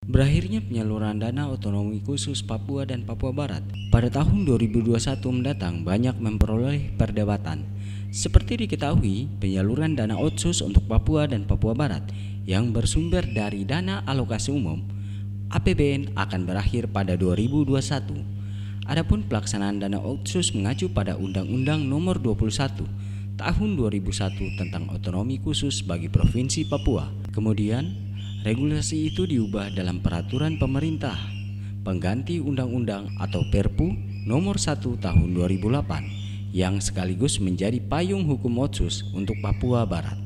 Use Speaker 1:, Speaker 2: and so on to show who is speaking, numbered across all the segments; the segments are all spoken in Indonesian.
Speaker 1: Berakhirnya penyaluran dana otonomi khusus Papua dan Papua Barat pada tahun 2021 mendatang banyak memperoleh perdebatan. Seperti diketahui, penyaluran dana otsus untuk Papua dan Papua Barat yang bersumber dari dana alokasi umum APBN akan berakhir pada 2021. Adapun pelaksanaan dana otsus mengacu pada Undang-Undang Nomor 21 Tahun 2001 tentang otonomi khusus bagi Provinsi Papua. Kemudian regulasi itu diubah dalam peraturan pemerintah pengganti undang-undang atau Perpu nomor 1 tahun 2008 yang sekaligus menjadi payung hukum otsus untuk Papua Barat.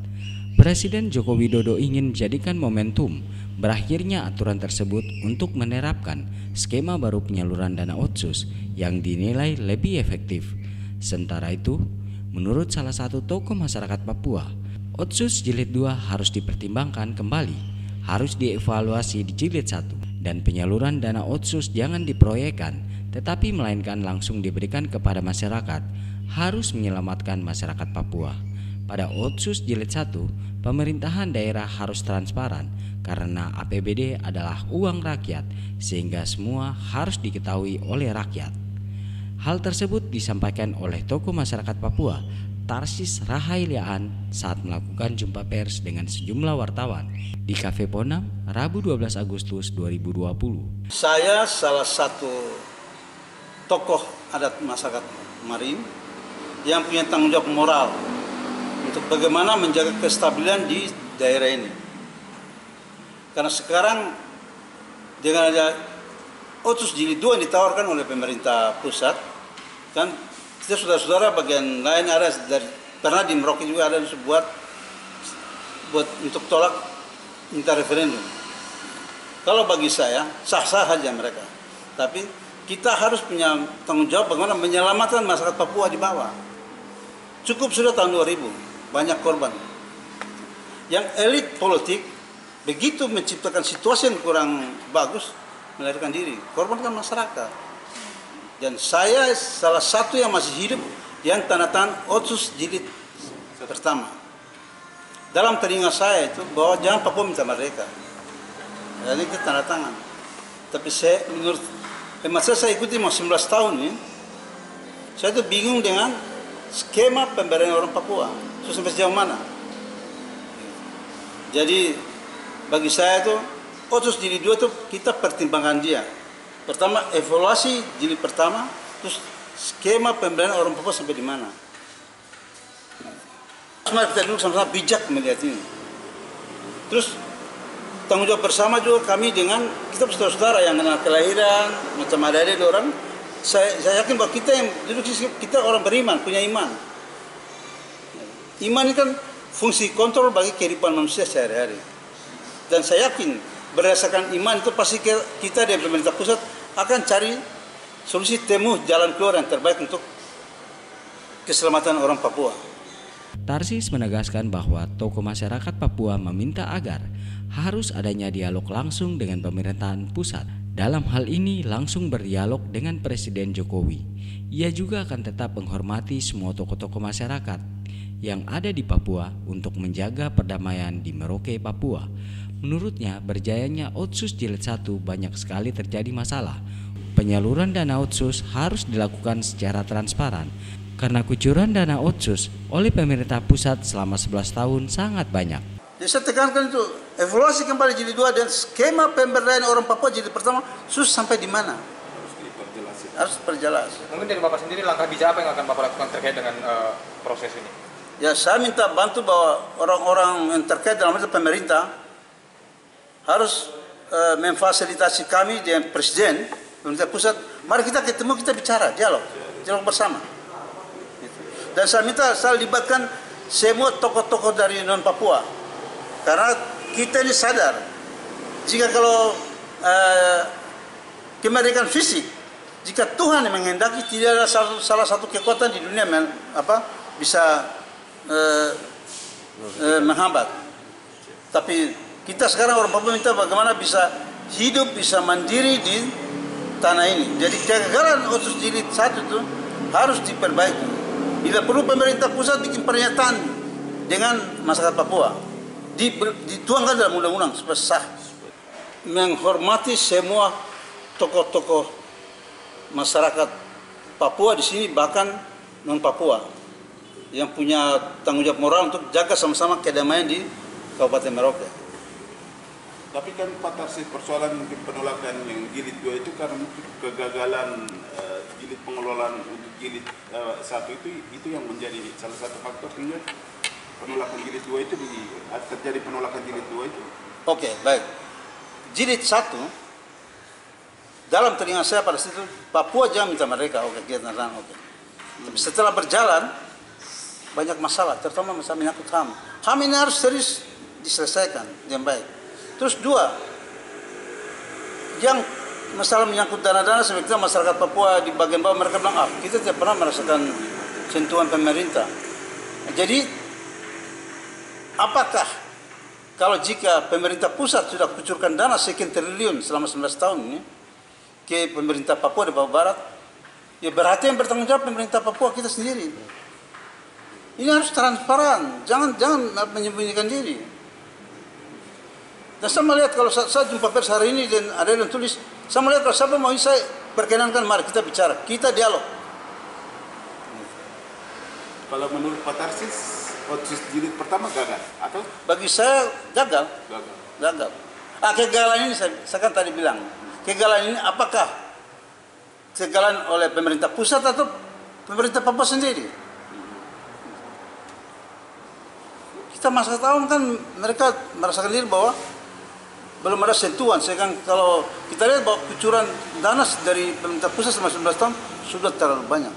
Speaker 1: Presiden Joko Widodo ingin menjadikan momentum berakhirnya aturan tersebut untuk menerapkan skema baru penyaluran dana otsus yang dinilai lebih efektif. Sementara itu, menurut salah satu tokoh masyarakat Papua, otsus jilid 2 harus dipertimbangkan kembali, harus dievaluasi di jilid 1, dan penyaluran dana otsus jangan diproyekkan tetapi melainkan langsung diberikan kepada masyarakat, harus menyelamatkan masyarakat Papua. Pada otsus jilid 1, pemerintahan daerah harus transparan karena APBD adalah uang rakyat sehingga semua harus diketahui oleh rakyat. Hal tersebut disampaikan oleh tokoh masyarakat Papua Tarsis Rahailiaan saat melakukan jumpa pers dengan sejumlah wartawan di Cafe Ponam, Rabu 12 Agustus 2020.
Speaker 2: Saya salah satu tokoh adat masyarakat Marin yang punya tanggung jawab moral untuk bagaimana menjaga kestabilan di daerah ini. Karena sekarang dengan ada otsus jilid 2 yang ditawarkan oleh pemerintah pusat, kan kita saudara-saudara bagian lain ada dari pernah di Merauke juga ada buat untuk tolak minta referendum. Kalau bagi saya sah-sah saja mereka, tapi kita harus punya tanggung jawab bagaimana menyelamatkan masyarakat Papua di bawah. Cukup sudah tahun 2000 banyak korban. Yang elit politik begitu menciptakan situasi yang kurang bagus melarikan diri, korbankan masyarakat. Dan saya salah satu yang masih hidup yang tanda tangan otsus jilid pertama. Dalam telinga saya itu bahwa jangan Papua minta merdeka. Dan itu tanda tangan. Tapi saya menurut hemat saya ikuti mau 19 tahun ini, saya itu bingung dengan skema pemberdayaan orang Papua. So, sampai sejauh mana? Jadi bagi saya itu otsus jilid 2 itu kita pertimbangkan dia. Pertama evaluasi jilid pertama, terus skema pemberdayaan orang Papua sampai di mana. Mari kita dulu sama-sama bijak melihat ini. Terus tanggung jawab bersama juga kami dengan kita saudara-saudara yang kenal kelahiran, macam ada orang. Saya yakin bahwa kita yang duduk kita orang beriman, punya iman. Iman ini kan fungsi kontrol bagi kehidupan manusia sehari-hari. Dan saya yakin berdasarkan iman itu pasti kita dari pemerintah pusat akan cari solusi temu jalan keluar yang terbaik untuk keselamatan orang Papua.
Speaker 1: Tarsis menegaskan bahwa tokoh masyarakat Papua meminta agar harus adanya dialog langsung dengan pemerintahan pusat. Dalam hal ini langsung berdialog dengan Presiden Jokowi. Ia juga akan tetap menghormati semua tokoh-tokoh masyarakat yang ada di Papua untuk menjaga perdamaian di Merauke, Papua. Menurutnya, berjayanya otsus jilid 1 banyak sekali terjadi masalah. Penyaluran dana otsus harus dilakukan secara transparan karena kucuran dana otsus oleh pemerintah pusat selama 11 tahun sangat banyak.
Speaker 2: Jadi saya tekankan itu, evaluasi kembali jilid 2 dan skema pemberdayaan orang Papua jilid pertama sampai di mana? Harus diperjelas.
Speaker 3: Mungkin dari Bapak sendiri langkah bijak apa yang akan Bapak lakukan terkait dengan proses ini?
Speaker 2: Ya, saya minta bantu bahwa orang-orang yang terkait dalam hal pemerintah harus memfasilitasi kami dengan Presiden, pemerintah pusat. Mari kita ketemu, kita bicara, dialog bersama. Dan saya minta libatkan semua tokoh-tokoh dari non Papua, karena kita ini sadar jika kalau kemerdekaan fisik, jika Tuhan yang menghendaki, tidak ada salah satu kekuatan di dunia bisa menghambat. Tapi kita sekarang orang Papua minta bagaimana bisa hidup, bisa mandiri di tanah ini. Jadi kegagalan otsus jilid 1 itu harus diperbaiki. Bila perlu pemerintah pusat bikin pernyataan dengan masyarakat Papua, dituangkan dalam undang-undang supaya sah. menghormati semua tokoh-tokoh masyarakat Papua di sini, bahkan non Papua yang punya tanggung jawab moral untuk jaga sama-sama kedamaian di Kabupaten Merauke.
Speaker 4: Tapi kan Pak Tarsis, persoalan mungkin penolakan yang jilid 2 itu karena mungkin kegagalan jilid pengelolaan untuk jilid 1 itu yang menjadi salah satu faktor kemudian penolakan jilid 2 itu terjadi penolakan jilid 2 itu.
Speaker 2: Oke, baik. Jilid 1 dalam telinga saya pada situ Papua jangan minta mereka, oke, kita oke. Tapi setelah berjalan banyak masalah, terutama masalah menyangkut HAM. HAM ini harus serius diselesaikan dengan baik. Terus 2, yang masalah menyangkut dana-dana sebetulnya masyarakat Papua di bagian bawah mereka bilang, kita tidak pernah merasakan sentuhan pemerintah. Jadi, apakah kalau jika pemerintah pusat sudah kucurkan dana sekian triliun selama 19 tahun ini ke pemerintah Papua di Papua Barat, ya berarti yang bertanggung jawab pemerintah Papua kita sendiri. Ini harus transparan, jangan menyembunyikan diri. Dan saya melihat kalau saya jumpa pers hari ini dan ada yang tulis, saya melihat kalau siapa mau saya perkenankan, mari kita bicara, kita dialog.
Speaker 4: Kalau menurut Pak Tarsis, Otsus jilid pertama gagal atau?
Speaker 2: Bagi saya gagal. Gagal. Kegagalan ini saya kan tadi bilang, kegagalan ini apakah kegagalan oleh pemerintah pusat atau pemerintah Papua sendiri? Kita masa tahun kan mereka merasakan diri bahwa belum ada sentuhan. Sekarang kalau kita lihat bahwa kucuran dana dari pemerintah pusat selama 19 tahun sudah terlalu banyak.